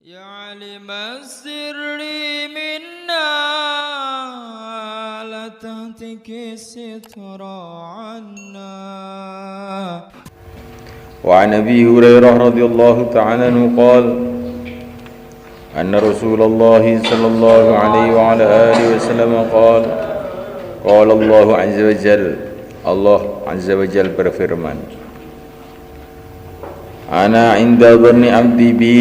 يعلم السر منا لا تهتك الستر عنا. وعن أبي هريرة رضي الله تعالى عنه قال أن رسول الله صلى الله عليه وعلى آله وسلم قال الله عز وجل Allah Azza wa Jalla berfirman, Ana inda dhanni abdi bi,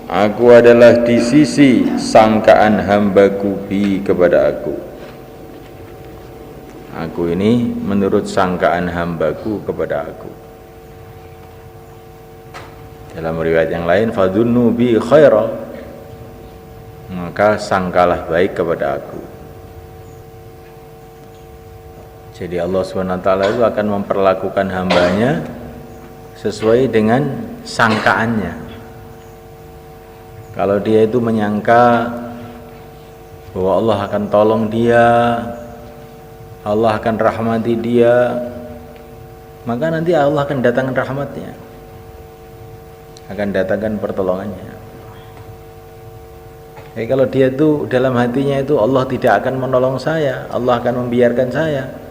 aku adalah di sisi sangkaan hambaku bi kepada aku. Aku ini menurut sangkaan hambaku kepada aku. Dalam riwayat yang lain, fadhunnu bi khaira, maka sangkalah baik kepada aku. Jadi Allah SWT itu akan memperlakukan hambanya sesuai dengan sangkaannya. Kalau dia itu menyangka bahwa Allah akan tolong dia, Allah akan rahmati dia, maka nanti Allah akan datangkan rahmatnya, akan datangkan pertolongannya. Jadi kalau dia itu dalam hatinya itu Allah tidak akan menolong saya, Allah akan membiarkan saya,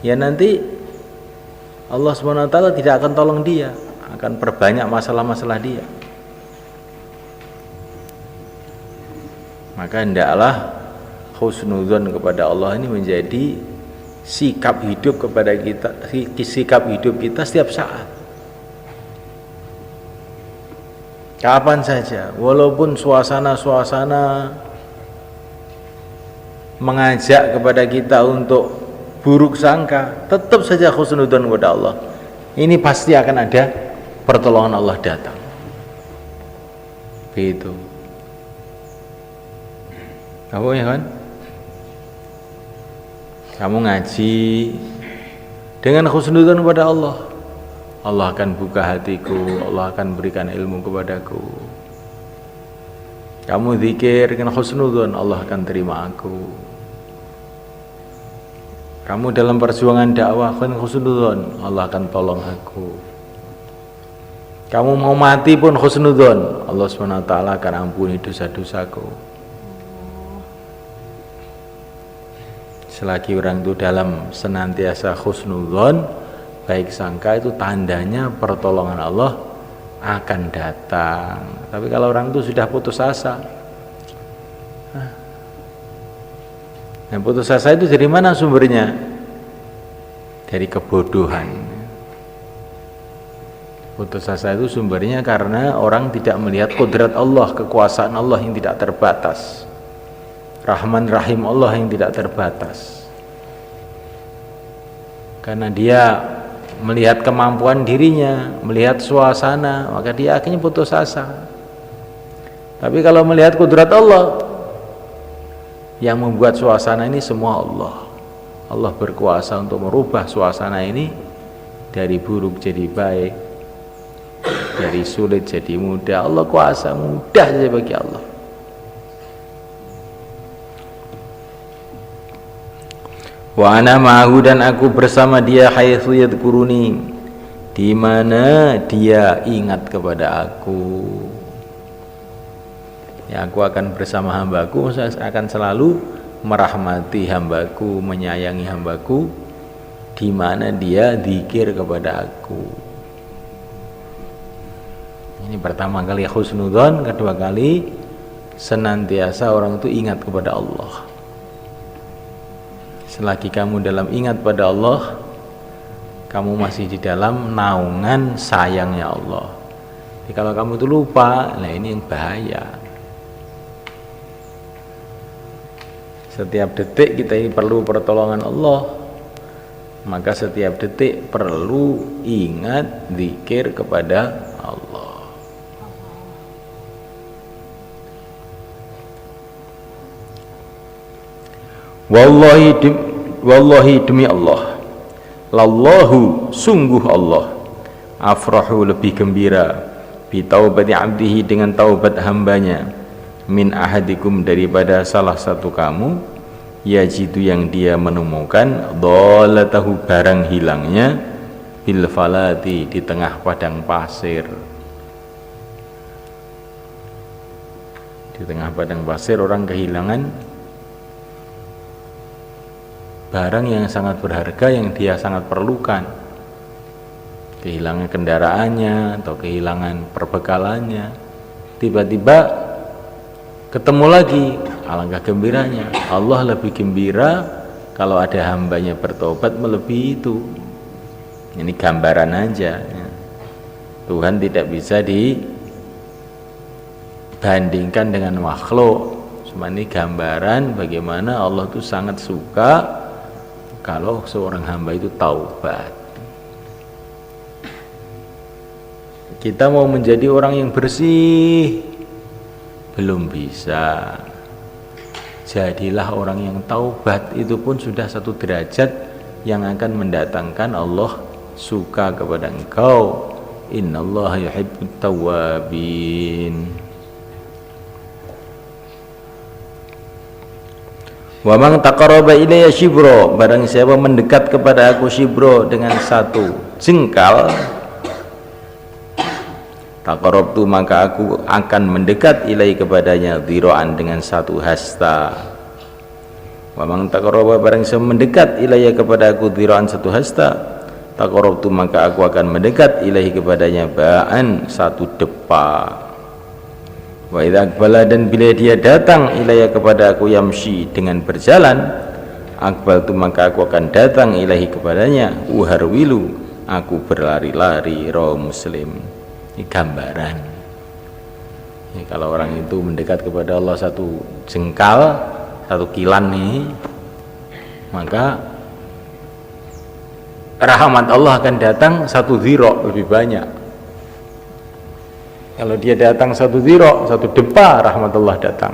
ya nanti Allah SWT tidak akan tolong dia, akan perbanyak masalah-masalah dia. Maka hendaklah husnudzon kepada Allah ini menjadi sikap hidup kepada kita, sikap hidup kita setiap saat, kapan saja, walaupun suasana-suasana mengajak kepada kita untuk buruk sangka, tetap saja husnudzon kepada Allah. Ini pasti akan ada pertolongan Allah datang. Begitu. Kamu ya kan? Kamu ngaji dengan husnudzon kepada Allah, Allah akan buka hatiku, Allah akan berikan ilmu kepadaku. Kamu zikir dengan husnudzon, Allah akan terima aku. Kamu dalam perjuangan dakwah dengan husnudzon, Allah akan tolong aku. Kamu mau mati pun husnudzon, Allah SWT akan ampuni dosa-dosaku. Selagi orang itu dalam senantiasa husnudzon, baik sangka, itu tandanya pertolongan Allah akan datang. Tapi kalau orang itu sudah putus asa, dan putus asa itu dari mana sumbernya? Dari kebodohan. Putus asa itu sumbernya karena orang tidak melihat kodrat Allah, kekuasaan Allah yang tidak terbatas, Rahman Rahim Allah yang tidak terbatas. Karena dia melihat kemampuan dirinya, melihat suasana, maka dia akhirnya putus asa. Tapi kalau melihat kodrat Allah, yang membuat suasana ini semua Allah. Allah berkuasa untuk merubah suasana ini dari buruk jadi baik, dari sulit jadi mudah. Allah kuasa, mudah saja bagi Allah. Wa ana ma'ahu, dan aku bersama dia, haitsu yadhkuruni, di mana dia ingat kepada aku. Ya, aku akan bersama hambaku, saya akan selalu merahmati hambaku, menyayangi hambaku, di mana dia zikir kepada aku. Ini pertama kali husnudzon, kedua kali senantiasa orang itu ingat kepada Allah. Selagi kamu dalam ingat pada Allah, kamu masih di dalam naungan sayangnya Allah. Jadi kalau kamu itu lupa, nah ini yang bahaya. Setiap detik kita ini perlu pertolongan Allah, maka setiap detik perlu ingat zikir kepada Allah. Wallahi demi Allah, lallahu sungguh Allah, afrahu lebih gembira, bi taubati abdihi dengan taubat hambanya, min ahadikum daripada salah satu kamu, yajidu yang dia menemukan, dhalatahu barang hilangnya, bil falati di tengah padang pasir. Di tengah padang pasir orang kehilangan barang yang sangat berharga yang dia sangat perlukan, kehilangan kendaraannya atau kehilangan perbekalannya, tiba-tiba ketemu lagi. Alangkah gembiranya. Allah lebih gembira kalau ada hambanya bertobat melebihi itu. Ini gambaran aja ya. Tuhan tidak bisa dibandingkan dengan makhluk. Cuma ini gambaran bagaimana Allah itu sangat suka kalau seorang hamba itu taubat. Kita mau menjadi orang yang bersih, belum bisa. Jadilah orang yang taubat, itu pun sudah satu derajat yang akan mendatangkan Allah suka kepada engkau. Innallaha yuhibbut tawwabin. Wa man taqarraba ilayya shibro, barang siapa mendekat kepada aku shibro dengan satu jengkal, taqarrabtu maka aku akan mendekat ilai kepadanya dhira'an dengan satu hasta. Wa man taqarraba, barang siapa mendekat ilayya kepada aku dhira'an satu hasta, taqarrabtu maka aku akan mendekat ilahi kepadanya ba'an satu depa. Wa idza aqbala, dan bila dia datang ilayya kepada aku yamshi dengan berjalan, aqbaltu maka aku akan datang ilahi kepadanya uharwilu, aku berlari-lari. Rawi Muslim. Ini gambaran. Ini kalau orang itu mendekat kepada Allah satu jengkal, satu kilan nih, maka rahmat Allah akan datang satu dhira, lebih banyak. Kalau dia datang satu dhira, satu depa, rahmat Allah datang.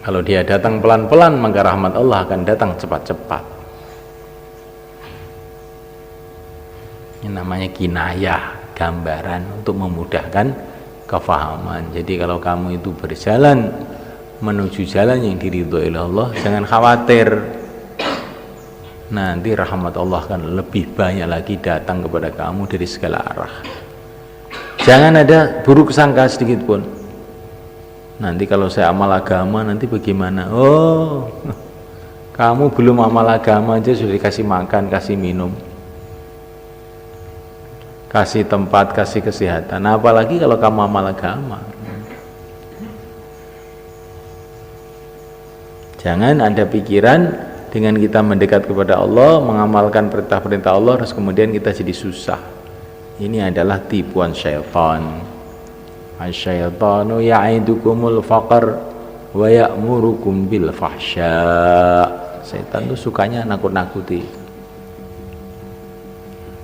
Kalau dia datang pelan-pelan, maka rahmat Allah akan datang cepat-cepat. Ini namanya kinayah, gambaran untuk memudahkan kefahaman. Jadi kalau kamu itu berjalan menuju jalan yang diridhoi oleh Allah, jangan khawatir, nanti rahmat Allah akan lebih banyak lagi datang kepada kamu dari segala arah. Jangan ada buruk sangka sedikit pun. Nanti kalau saya amal agama nanti bagaimana? Oh, kamu belum amal agama aja sudah dikasih makan, kasih minum, kasih tempat, kasih kesehatan, apalagi kalau kamu amal agama. Jangan ada pikiran dengan kita mendekat kepada Allah, mengamalkan perintah-perintah Allah, terus kemudian kita jadi susah. Ini adalah tipuan syaitan. Asyaitanu ya'idukumul faqr wa ya'murukum bil fahsya. Setan itu sukanya nakut-nakuti.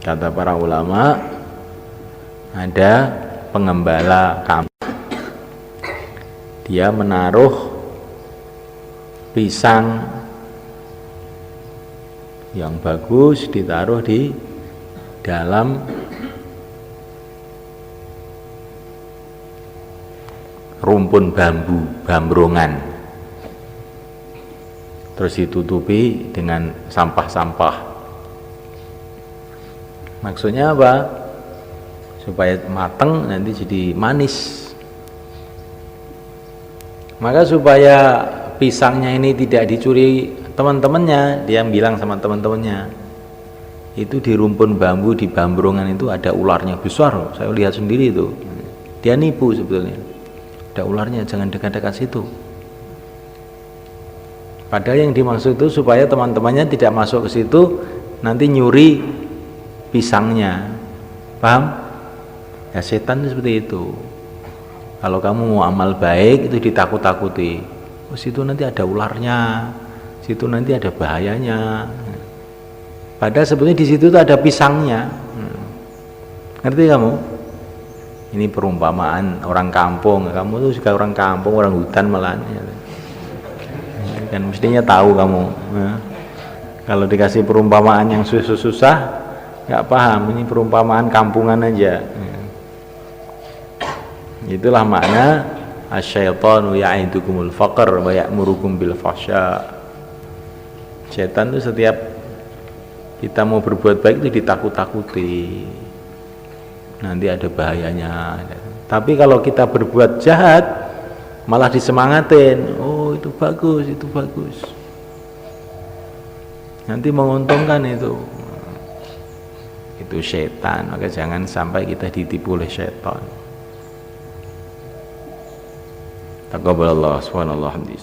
Kata para ulama, ada pengembala kambing, dia menaruh pisang yang bagus, ditaruh di dalam rumpun bambu, bambrongan, terus ditutupi dengan sampah-sampah. Maksudnya apa? Supaya mateng, nanti jadi manis. Maka supaya pisangnya ini tidak dicuri teman-temannya, dia bilang sama teman-temannya, itu di rumpun bambu, di bambrongan itu ada ularnya besar, saya lihat sendiri itu. Dia nipu sebetulnya, ada ularnya, jangan dekat-dekat situ. Padahal yang dimaksud itu supaya teman-temannya tidak masuk ke situ, nanti nyuri pisangnya. Paham? Ya, setan itu seperti itu. Kalau kamu mau amal baik itu ditakut-takuti. Oh, situ nanti ada ularnya, situ nanti ada bahayanya. Padahal sebetulnya di situ tuh ada pisangnya. Ngerti kamu? Ini perumpamaan orang kampung. Kamu tuh juga orang kampung, orang hutan malah. Kan mestinya tahu kamu. Kalau dikasih perumpamaan yang susah-susah, nggak paham. Ini perumpamaan kampungan aja. Itulah makna asyaitanu ya'idukumul faqr wa ya'murukum bil fahsya. Setan itu setiap kita mau berbuat baik itu ditakut-takuti, nanti ada bahayanya. Tapi kalau kita berbuat jahat, malah disemangatin, oh itu bagus, nanti menguntungkan itu setan. Maka jangan sampai kita ditipu oleh setan. Taqabbalallahu subhanallah hamdi.